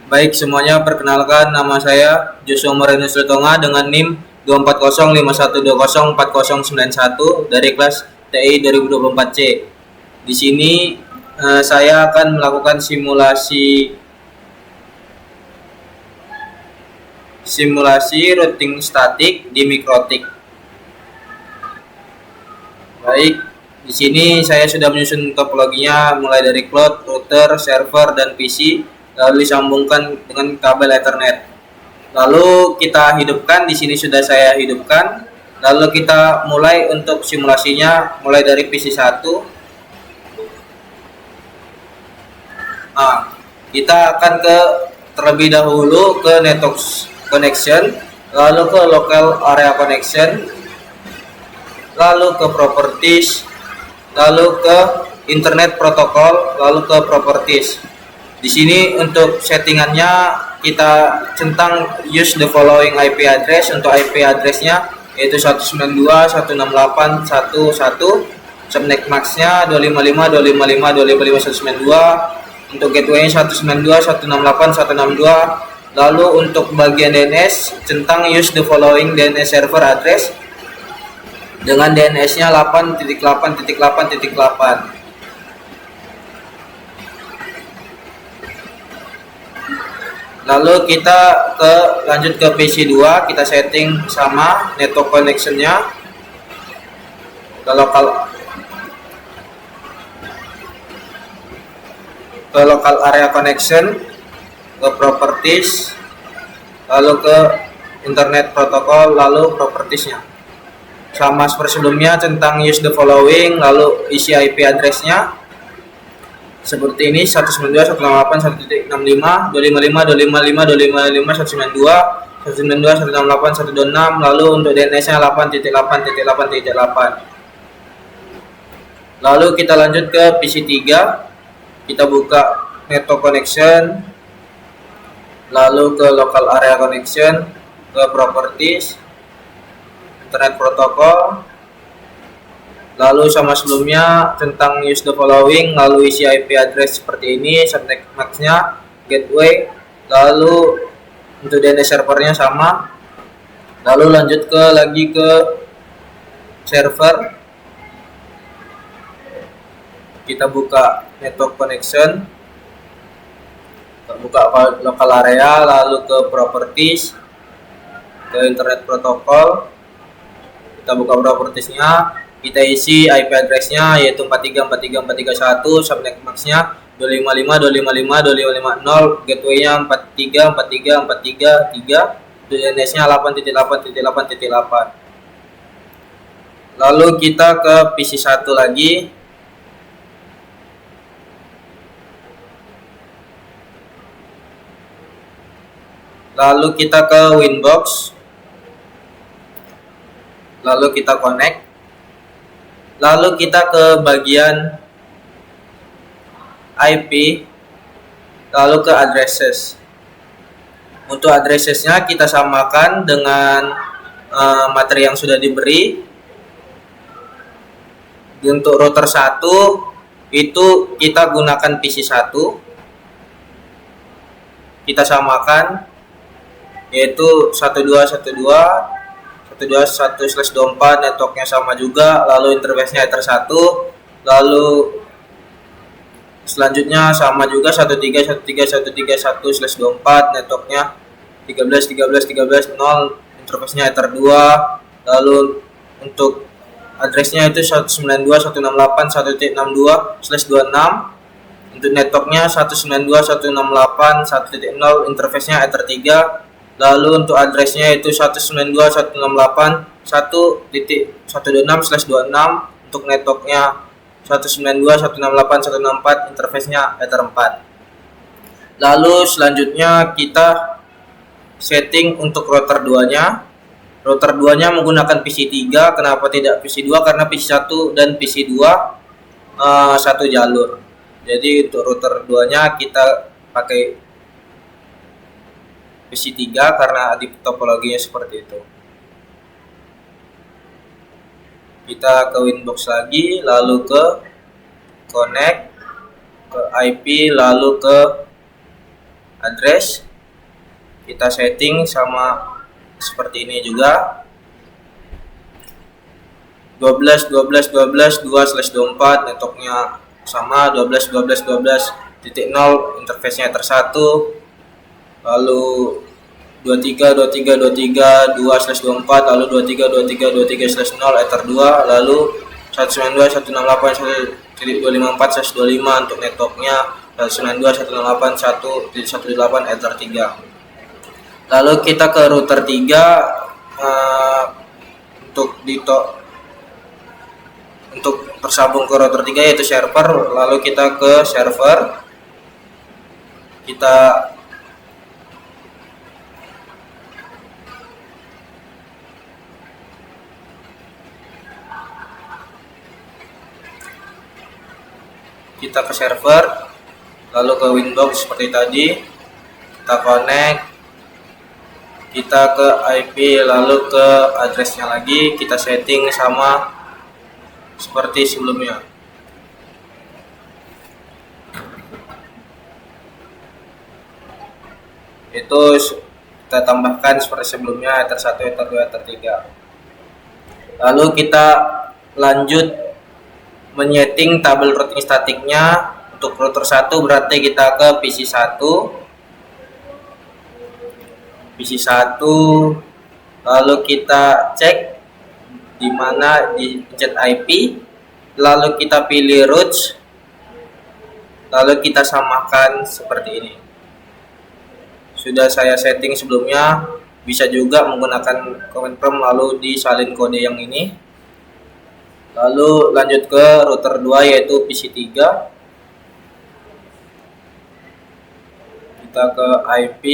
Baik semuanya, perkenalkan nama saya Joshua Marinus Letonga dengan NIM 2405120404091 dari kelas TI 2024C. Di sini saya akan melakukan simulasi routing statik di mikrotik. Baik, di sini saya sudah menyusun topologinya mulai dari cloud, router, server, dan PC, lalu disambungkan dengan kabel Ethernet. Lalu kita hidupkan, di sini sudah saya hidupkan. Lalu kita mulai untuk simulasinya mulai dari PC 1. Kita akan terlebih dahulu ke network connection, lalu ke local area connection, lalu ke properties, lalu ke internet protocol, lalu ke properties. Di sini untuk settingannya kita centang use the following IP address. Untuk IP addressnya yaitu 192.168.1.1, subnet maxnya 255.255.255.192. Untuk gateway-nya 192.168.162. Lalu untuk bagian DNS centang use the following DNS server address dengan DNS-nya 8.8.8.8. Lalu kita lanjut ke PC 2, kita setting sama network connection-nya ke local area connection, ke properties, lalu ke internet protocol, lalu propertiesnya sama seperti sebelumnya, centang use the following, lalu isi IP address-nya seperti ini: 192.168.1.155.255.255.192, 192.168.126. lalu untuk DNS-nya 8.8.8.8. Lalu kita lanjut ke PC 3, kita buka network connection, lalu ke local area connection, ke properties, internet protocol, lalu sama sebelumnya tentang use the following, lalu isi IP address seperti ini, subnet max-nya, gateway, lalu untuk DNS servernya sama. Lalu lanjut lagi ke server, kita buka network connection, kita buka local area, lalu ke properties, ke internet protocol, kita buka propertiesnya, kita isi IP address-nya yaitu 43.43.431, subnet max-nya 255.255.255.0, gateway-nya 43.43.433, DNS-nya 8.8.8.8. Lalu kita ke PC 1 lagi. Lalu kita ke Winbox, lalu kita connect, lalu kita ke bagian IP, lalu ke addresses. Untuk addressesnya kita samakan dengan materi yang sudah diberi. Untuk router 1 itu kita gunakan PC 1, kita samakan yaitu 12.1.1/24, networknya sama juga, lalu interface-nya Ether 1, lalu selanjutnya sama juga 13.1.3.1.3.1/24, networknya 13.13.13.0, interface-nya Ether 2, lalu untuk address-nya itu 192.168.1.62/26, untuk networknya 192.168.1.0, interface-nya Ether 3. Lalu untuk address-nya itu 192.168.1.126/26, untuk networknya 192.168.164, interface-nya Ether 4. Lalu selanjutnya kita setting untuk router 2-nya. Router 2-nya menggunakan PC 3, kenapa tidak PC 2? Karena PC 1 dan PC 2 satu jalur. Jadi untuk router 2-nya kita pakai PC 3 karena di topologinya seperti itu. Kita ke Winbox lagi, lalu ke connect, ke IP, lalu ke address, kita setting sama seperti ini juga, 12.12.12.2/24 networknya sama, 12.12.12.0 interface-nya Ether 1, lalu 23.23.23.2/24, lalu 23.23.23/0 Ether 2, lalu 192.168.1.254/25 untuk networknya, 192.168.1.1.8 Ether 3. Lalu kita ke router 3 untuk tersambung ke router 3 yaitu server. Lalu kita ke server, kita ke server, lalu ke Winbox seperti tadi, kita connect, kita ke IP, lalu ke addressnya lagi, kita setting sama seperti sebelumnya. Itu kita tambahkan seperti sebelumnya, Ether 1, Ether 2, Ether 3. Lalu kita lanjut menyeting tabel routing statiknya. Untuk router 1 berarti kita ke PC 1, lalu kita cek di mana di pencet IP, lalu kita pilih routes, lalu kita samakan seperti ini. Sudah saya setting sebelumnya, bisa juga menggunakan command prompt lalu disalin kode yang ini. Lalu lanjut ke router 2 yaitu PC 3, kita ke IP,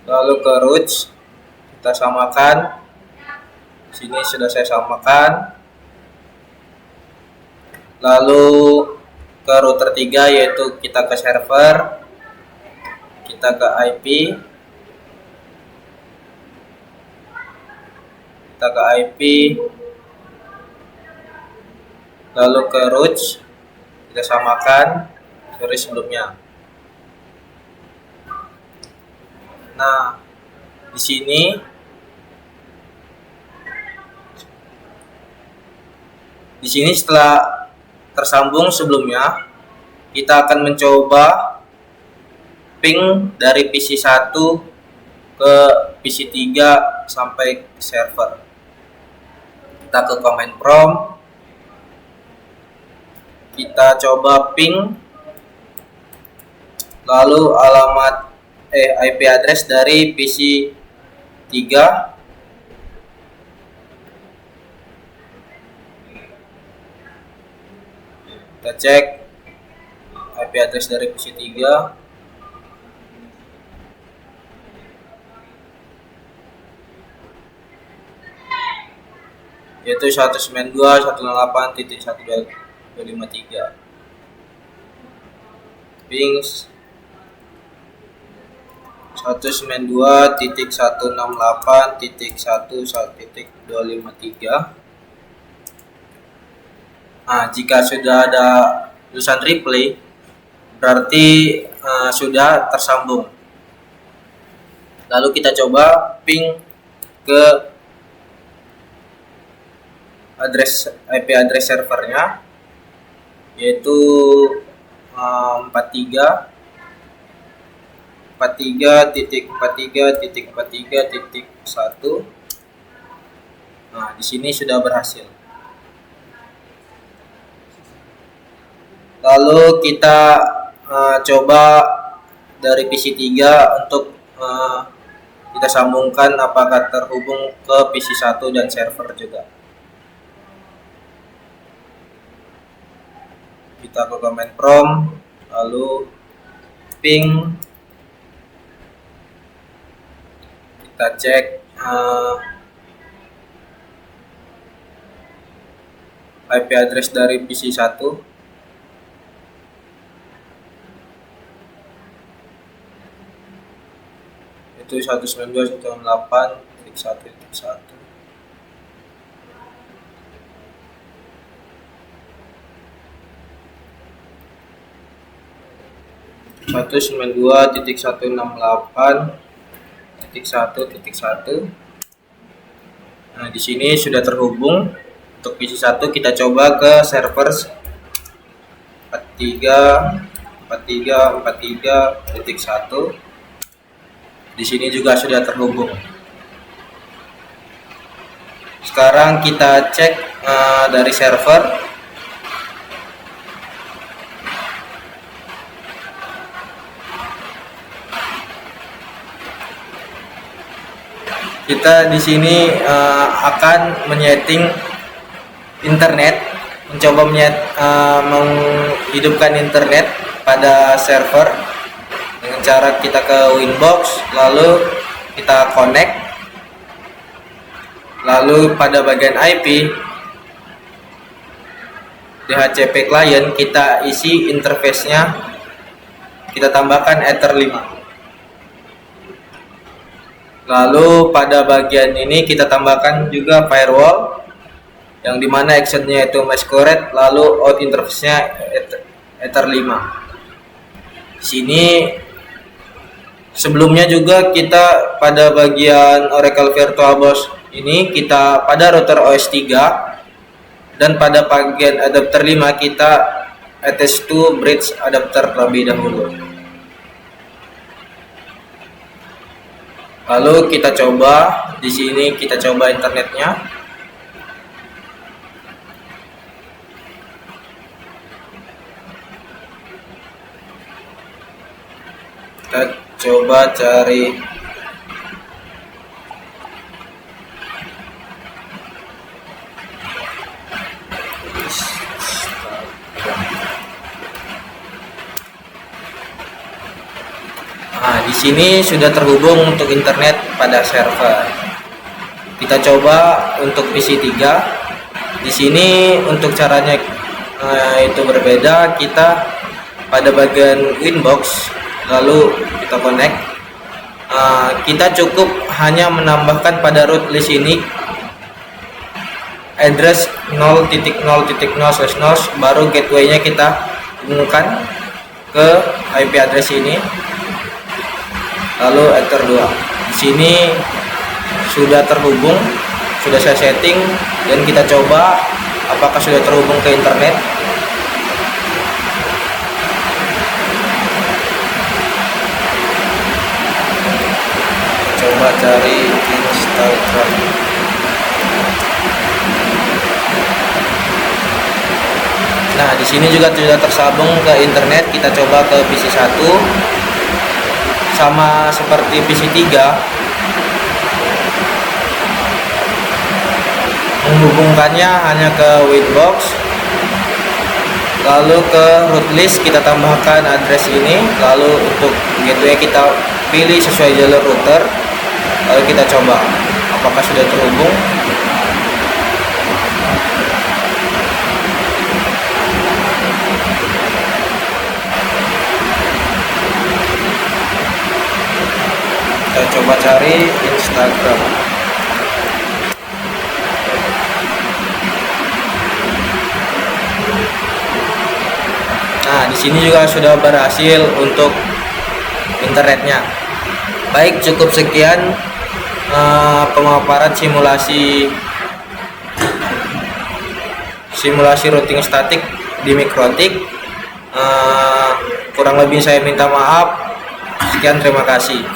lalu ke routes, kita samakan. Sini sudah saya samakan. Lalu ke router 3 yaitu kita ke server, kita ke IP, lalu ke routes, kita samakan seperti sebelumnya. Nah, di sini setelah tersambung sebelumnya, kita akan mencoba ping dari PC 1 ke PC 3 sampai ke server. Kita ke command prompt, kita coba ping, lalu alamat IP address dari PC 3, kita cek IP address dari PC 3, yaitu 192.168.1.253. ping 192.168.1.253. Nah, jika sudah ada tulisan replay, berarti sudah tersambung. Lalu kita coba ping ke IP address servernya, yaitu 43.43.43.1. Nah, di sini sudah berhasil. Lalu kita coba dari PC 3 untuk kita sambungkan apakah terhubung ke PC 1 dan server juga. Kita ke command prompt, lalu ping, kita cek IP address dari PC 1, itu 192.168.1.1. 192.168.1.1.1. Nah, di sini sudah terhubung. Untuk PC 1 kita coba ke server 43.43.1. Di sini juga sudah terhubung. Sekarang kita cek dari server. Kita di sini akan menyeting internet, mencoba menghidupkan internet pada server dengan cara kita ke Winbox, lalu kita connect, lalu pada bagian IP DHCP client kita isi interface-nya, kita tambahkan Ether 5. Lalu pada bagian ini kita tambahkan juga firewall, yang dimana actionnya itu masquerade, lalu out interface-nya Ether 5. Di sini sebelumnya juga kita pada bagian Oracle VirtualBox ini kita pada router OS 3, dan pada bagian adapter 5 kita attach to bridge adapter terlebih dahulu. Lalu kita coba di sini, kita coba internetnya. Kita coba cari di sini sudah terhubung untuk internet pada server. Kita coba untuk PC 3. Di sini untuk caranya itu berbeda. Kita pada bagian Winbox, lalu kita connect. Kita cukup hanya menambahkan pada root list ini address 0.0.0/0, baru gateway-nya kita hubungkan ke IP address ini. Lalu Ether 2. Di sini sudah terhubung, sudah saya setting, dan kita coba apakah sudah terhubung ke internet. Coba cari Instagram. Nah, di sini juga sudah tersambung ke internet. Kita coba ke PC 1. Sama seperti PC 3, menghubungkannya hanya ke Winbox, lalu ke root list kita tambahkan address ini, lalu untuk gateway kita pilih sesuai jalur router, lalu kita coba apakah sudah terhubung. Kita coba cari Instagram. Nah, di sini juga sudah berhasil untuk internetnya. Baik, cukup sekian pemaparan simulasi routing statik di Mikrotik. Kurang lebih saya minta maaf. Sekian, terima kasih.